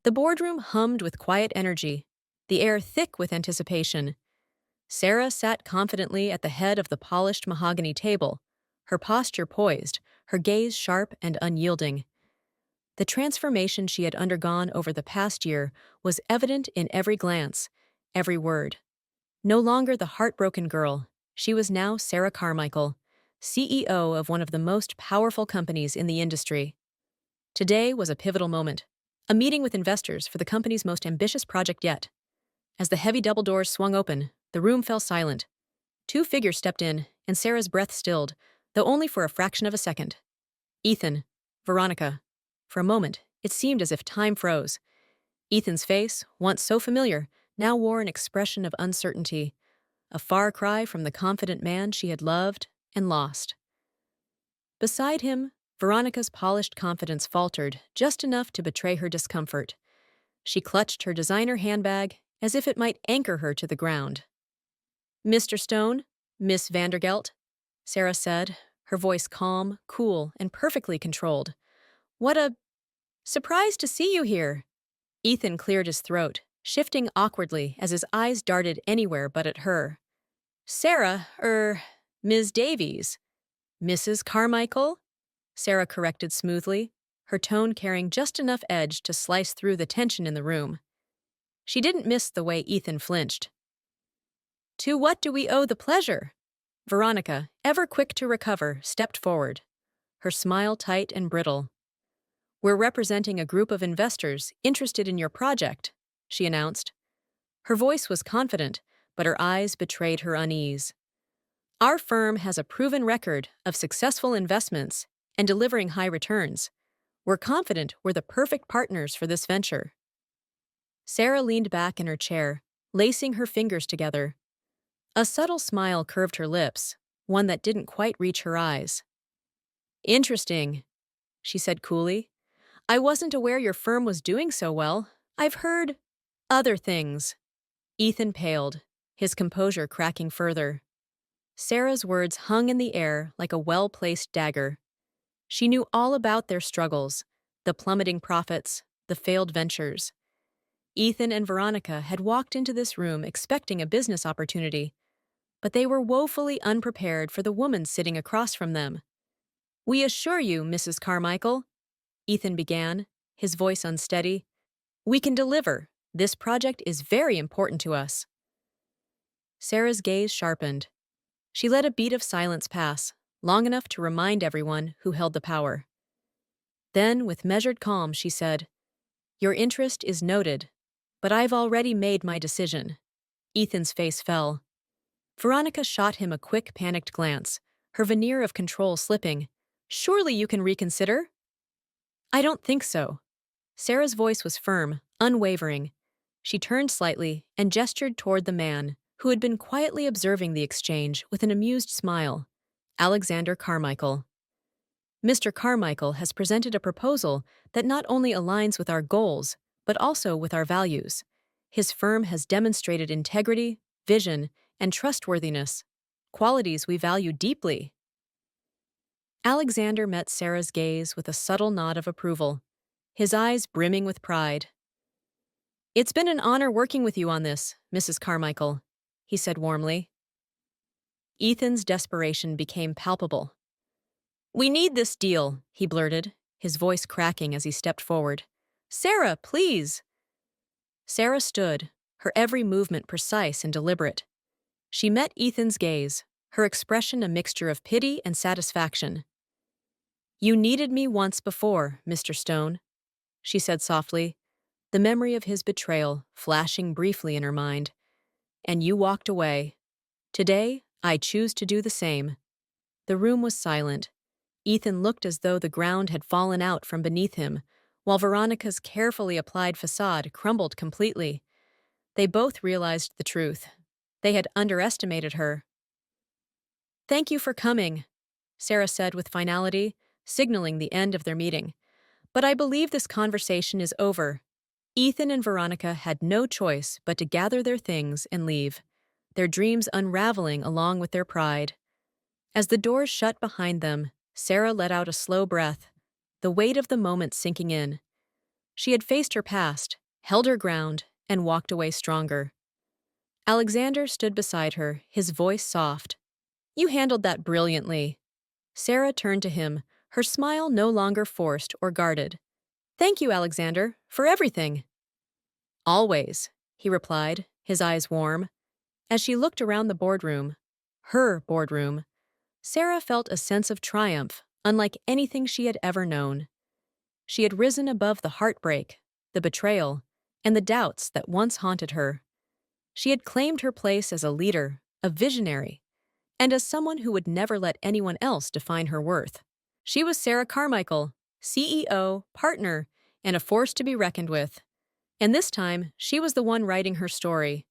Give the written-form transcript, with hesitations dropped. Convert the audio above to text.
The boardroom hummed with quiet energy, the air thick with anticipation. Sarah sat confidently at the head of the polished mahogany table, her posture poised, her gaze sharp and unyielding. The transformation she had undergone over the past year was evident in every glance, every word. No longer the heartbroken girl, she was now Sarah Carmichael, CEO of one of the most powerful companies in the industry. Today was a pivotal moment, a meeting with investors for the company's most ambitious project yet. As the heavy double doors swung open, the room fell silent. Two figures stepped in, and Sarah's breath stilled, though only for a fraction of a second. Ethan, Veronica. For a moment, it seemed as if time froze. Ethan's face, once so familiar, now wore an expression of uncertainty, a far cry from the confident man she had loved and lost. Beside him, Veronica's polished confidence faltered just enough to betray her discomfort. She clutched her designer handbag as if it might anchor her to the ground. "Mr. Stone, Miss Vandergelt," Sarah said, her voice calm, cool, and perfectly controlled. "What a surprise to see you here." Ethan cleared his throat, shifting awkwardly as his eyes darted anywhere but at her. "Sarah, Ms. Davies." "Mrs. Carmichael?" Sarah corrected smoothly, her tone carrying just enough edge to slice through the tension in the room. She didn't miss the way Ethan flinched. "To what do we owe the pleasure?" Veronica, ever quick to recover, stepped forward, her smile tight and brittle. "We're representing a group of investors interested in your project," she announced. Her voice was confident, but her eyes betrayed her unease. "Our firm has a proven record of successful investments and delivering high returns. We're confident we're the perfect partners for this venture." Sarah leaned back in her chair, lacing her fingers together. A subtle smile curved her lips, one that didn't quite reach her eyes. "Interesting," she said coolly. "I wasn't aware your firm was doing so well. I've heard other things." Ethan paled, his composure cracking further. Sarah's words hung in the air like a well-placed dagger. She knew all about their struggles, the plummeting profits, the failed ventures. Ethan and Veronica had walked into this room expecting a business opportunity, but they were woefully unprepared for the woman sitting across from them. "We assure you, Mrs. Carmichael," Ethan began, his voice unsteady, "we can deliver. This project is very important to us." Sarah's gaze sharpened. She let a beat of silence pass, long enough to remind everyone who held the power. Then, with measured calm, she said, "Your interest is noted, but I've already made my decision." Ethan's face fell. Veronica shot him a quick, panicked glance, her veneer of control slipping. "Surely you can reconsider?" "I don't think so." Sarah's voice was firm, unwavering. She turned slightly and gestured toward the man, who had been quietly observing the exchange with an amused smile. "Alexander Carmichael. Mr. Carmichael has presented a proposal that not only aligns with our goals, but also with our values. His firm has demonstrated integrity, vision, and trustworthiness, qualities we value deeply." Alexander met Sarah's gaze with a subtle nod of approval, his eyes brimming with pride. "It's been an honor working with you on this, Mrs. Carmichael," he said warmly. Ethan's desperation became palpable. "We need this deal," he blurted, his voice cracking as he stepped forward. "Sarah, please." Sarah stood, her every movement precise and deliberate. She met Ethan's gaze, her expression a mixture of pity and satisfaction. "You needed me once before, Mr. Stone," she said softly, the memory of his betrayal flashing briefly in her mind. "And you walked away. Today, I choose to do the same." The room was silent. Ethan looked as though the ground had fallen out from beneath him, while Veronica's carefully applied facade crumbled completely. They both realized the truth. They had underestimated her. "Thank you for coming," Sarah said with finality, signaling the end of their meeting. "But I believe this conversation is over." Ethan and Veronica had no choice but to gather their things and leave, their dreams unraveling along with their pride. As the doors shut behind them, Sarah let out a slow breath, the weight of the moment sinking in. She had faced her past, held her ground, and walked away stronger. Alexander stood beside her, his voice soft. "You handled that brilliantly." Sarah turned to him, her smile no longer forced or guarded. "Thank you, Alexander, for everything." "Always," he replied, his eyes warm. As she looked around the boardroom, her boardroom, Sarah felt a sense of triumph unlike anything she had ever known. She had risen above the heartbreak, the betrayal, and the doubts that once haunted her. She had claimed her place as a leader, a visionary, and as someone who would never let anyone else define her worth. She was Sarah Carmichael, CEO, partner, and a force to be reckoned with. And this time, she was the one writing her story,